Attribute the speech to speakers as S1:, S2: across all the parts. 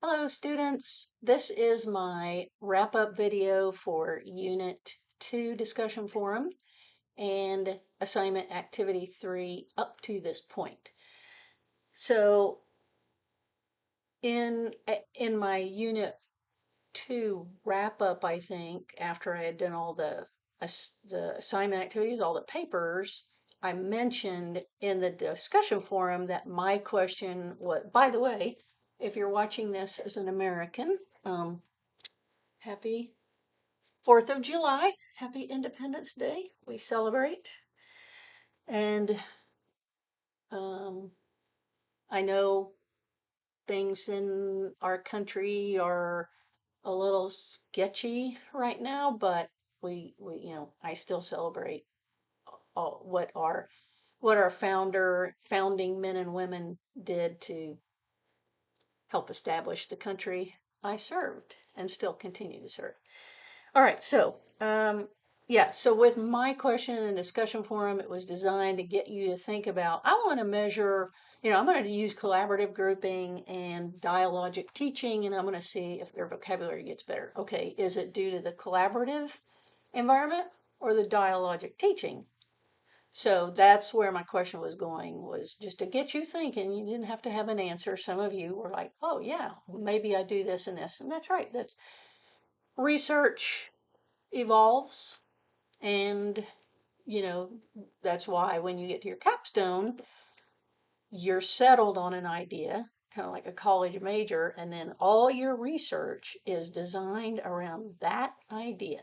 S1: Hello students, this is my wrap-up video for Unit 2 discussion forum and assignment activity 3 up to this point. So in my Unit 2 wrap-up, I think, after I had done all the assignment activities, all the papers, I mentioned in the discussion forum that my question was, by the way, if you're watching this as an American, happy 4th of July. Happy Independence Day. We celebrate. And um, I know things in our country are a little sketchy right now, but I still celebrate all, what our founding men and women did to help establish the country I served and still continue to serve. All right, so yeah, so with my question in the discussion forum, it was designed to get you to think about, I want to measure, I'm going to use collaborative grouping and dialogic teaching, and I'm going to see if their vocabulary gets better. Okay, is it due to the collaborative environment or the dialogic teaching? So that's where my question was going, was just to get you thinking. You didn't have to have an answer. Some of you were like, oh yeah, maybe I do this and this. And that's right. That's research evolves, and that's why when you get to your capstone, you're settled on an idea, kind of like a college major, and then all your research is designed around that idea.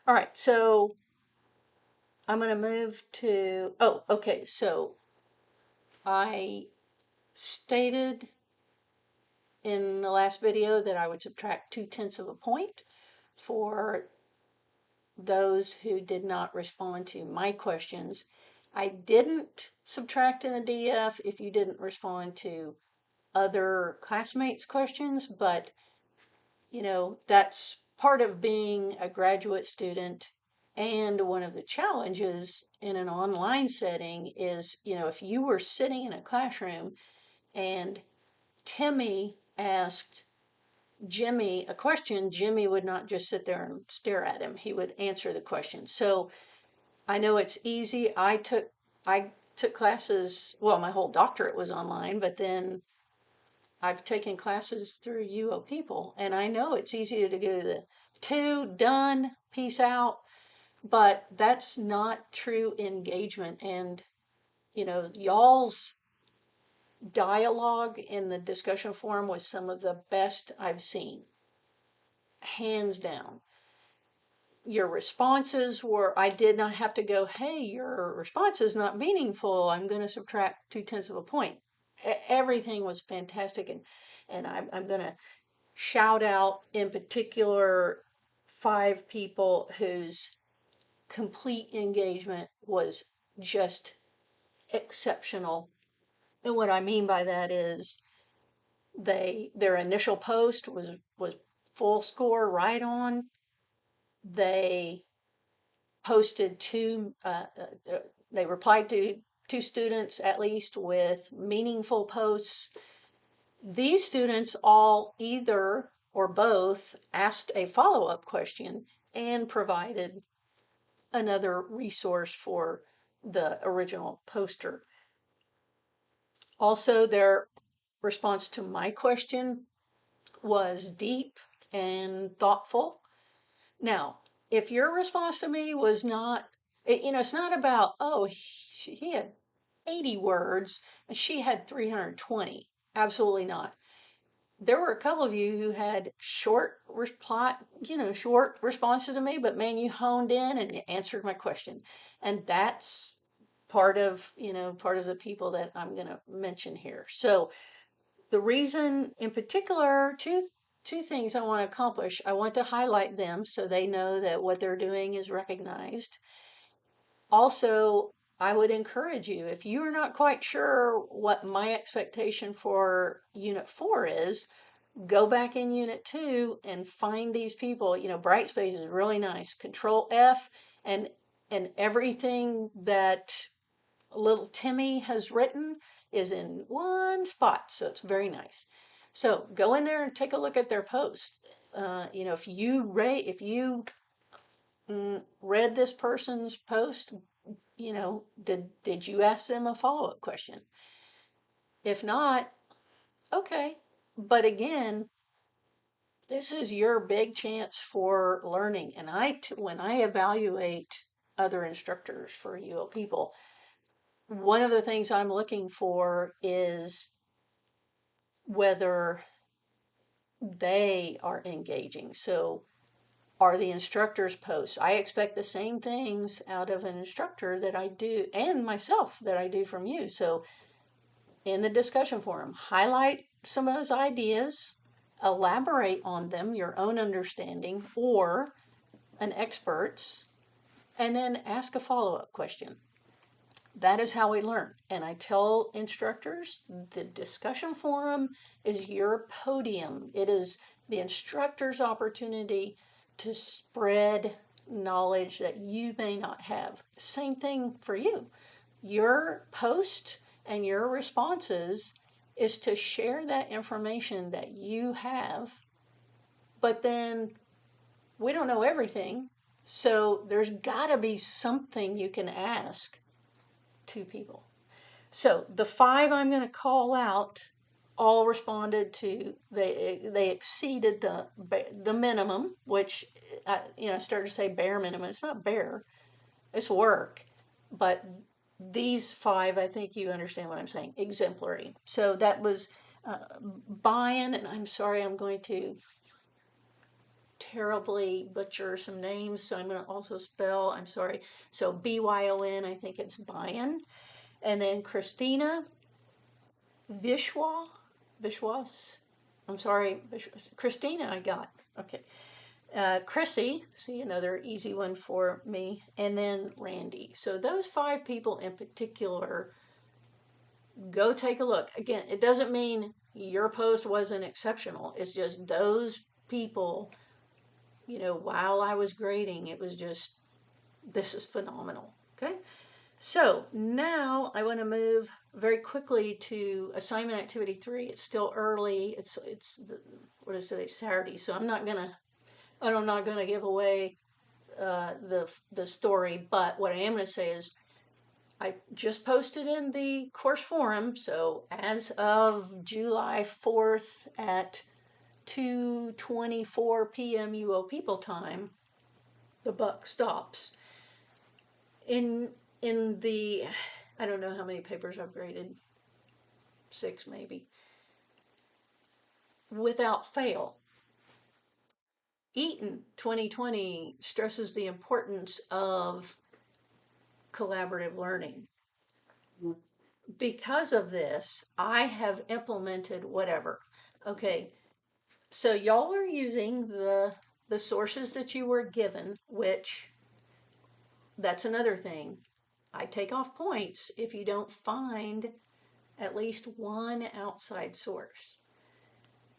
S1: All right, so I'm going to move to, oh, okay, so I stated in the last video that I would subtract 2/10 of a point for those who did not respond to my questions. I didn't subtract in the DF if you didn't respond to other classmates' questions, but that's part of being a graduate student. And one of the challenges in an online setting is, if you were sitting in a classroom and Timmy asked Jimmy a question, Jimmy would not just sit there and stare at him. He would answer the question. So I know it's easy. I took classes, well, my whole doctorate was online, but then I've taken classes through UO People, and I know it's easy to go the two, done, peace out, but that's not true engagement. And y'all's dialogue in the discussion forum was some of the best I've seen, hands down. Your responses were, I did not have to go, hey, your response is not meaningful, I'm going to subtract 2/10 of a point. Everything was fantastic. And I'm going to shout out in particular 5 people whose complete engagement was just exceptional. And what I mean by that is their initial post was full score, right on. They posted they replied to 2 students at least with meaningful posts. These students all either or both asked a follow-up question and provided another resource for the original poster. Also, their response to my question was deep and thoughtful. Now, if your response to me was not, it's not about, oh, he had 80 words and she had 320. Absolutely not. There were a couple of you who had short responses to me, but man, you honed in and you answered my question. And that's part of the people that I'm going to mention here. So the reason in particular, two things I want to accomplish. I want to highlight them so they know that what they're doing is recognized. Also, I would encourage you, if you are not quite sure what my expectation for Unit 4 is, go back in Unit 2 and find these people. Brightspace is really nice. Control F, and everything that little Timmy has written is in one spot, so it's very nice. So go in there and take a look at their post. If you read this person's post, did you ask them a follow-up question? If not, okay. But again, this is your big chance for learning. And when I evaluate other instructors for UO people, one of the things I'm looking for is whether they are engaging. So are the instructors' posts? I expect the same things out of an instructor that I do, and myself, that I do from you. So in the discussion forum, highlight some of those ideas, elaborate on them, your own understanding or an expert's, and then ask a follow-up question. That is how we learn. And I tell instructors the discussion forum is your podium. It is the instructor's opportunity to spread knowledge that you may not have. Same thing for you. Your post and your responses is to share that information that you have, but then we don't know everything. So there's got to be something you can ask to people. So the 5 I'm going to call out all responded to. They exceeded the minimum, which I started to say bare minimum. It's not bare, it's work. But these 5, I think you understand what I'm saying. Exemplary. So that was Byon, and I'm sorry, I'm going to terribly butcher some names, so I'm going to also spell. I'm sorry. So Byon, I think it's Byon. And then Christina Vishwas. I'm sorry, Christina, I got. Okay. Chrissy, see, another easy one for me. And then Randy. So those 5 people in particular, go take a look. Again, it doesn't mean your post wasn't exceptional. It's just those people, while I was grading, it was just, this is phenomenal. Okay. So now I want to move very quickly to assignment activity 3. It's still early. What is today? Saturday. So I'm not gonna give away the story. But what I am going to say is I just posted in the course forum. So as of July 4th at 2:24 p.m. UO People time, the buck stops. In the, I don't know how many papers I've graded, 6 maybe, without fail, Eaton 2020 stresses the importance of collaborative learning. Because of this, I have implemented whatever. Okay, so y'all are using the sources that you were given, which, that's another thing. I take off points if you don't find at least one outside source.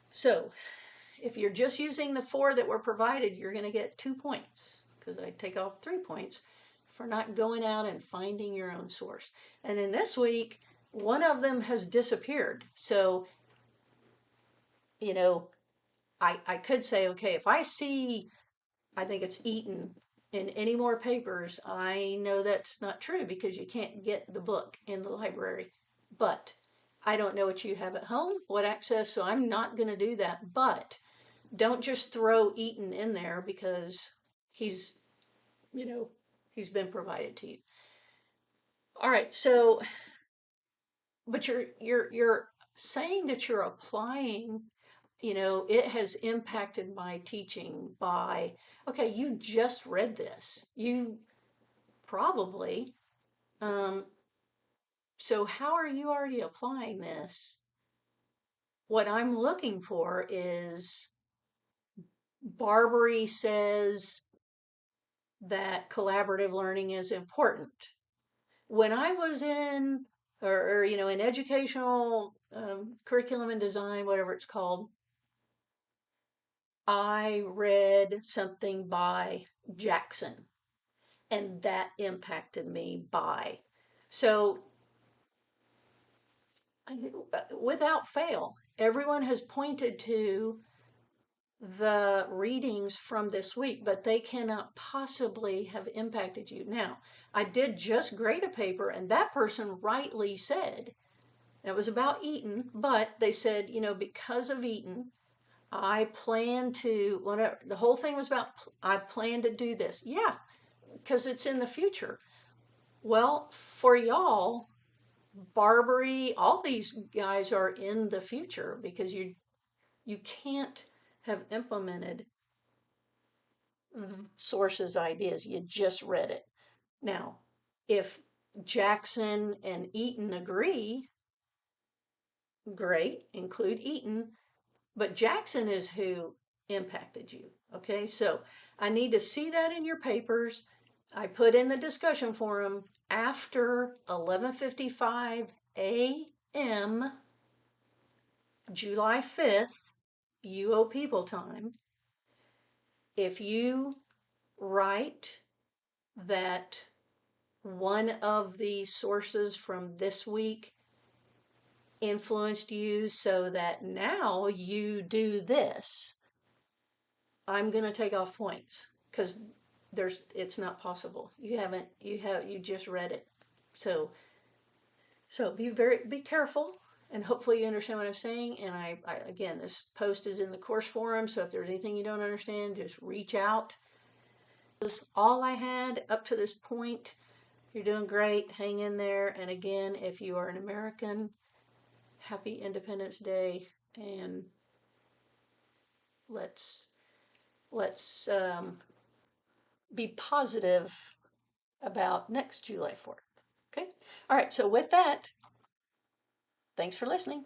S1: So if you're just using the 4 that were provided, you're going to get 2 points, because I take off 3 points for not going out and finding your own source. And then this week, one of them has disappeared. So, I could say, okay, if I see, I think it's Eaton in any more papers, I know that's not true because you can't get the book in the library. But I don't know what you have at home, what access, so I'm not going to do that. But don't just throw Eaton in there because he's, he's been provided to you. All right, so, but you're saying that you're applying, it has impacted my teaching by, okay, you just read this. You probably, so how are you already applying this? What I'm looking for is Barbary says that collaborative learning is important. When I was in, in educational curriculum and design, whatever it's called, I read something by Jackson, and that impacted me so without fail, everyone has pointed to the readings from this week, but they cannot possibly have impacted you. Now, I did just grade a paper, and that person rightly said, it was about Eaton, but they said, because of Eaton, I plan to, whatever, the whole thing was about, I plan to do this. Yeah, because it's in the future. Well, for y'all, Barbary, all these guys are in the future because you can't have implemented sources ideas. You just read it. Now, if Jackson and Eaton agree, great, include Eaton, but Jackson is who impacted you. Okay, so I need to see that in your papers. I put in the discussion forum after 11:55 a.m. July 5th, UO People time. If you write that one of the sources from this week influenced you so that now you do this, I'm going to take off points because it's not possible. You just read it. So be careful, and hopefully you understand what I'm saying. And I again, this post is in the course forum, so if there's anything you don't understand, just reach out. That's all I had up to this point. You're doing great. Hang in there. And again, if you are an American, happy Independence Day, and let's be positive about next July 4th. Okay. All right. So with that, thanks for listening.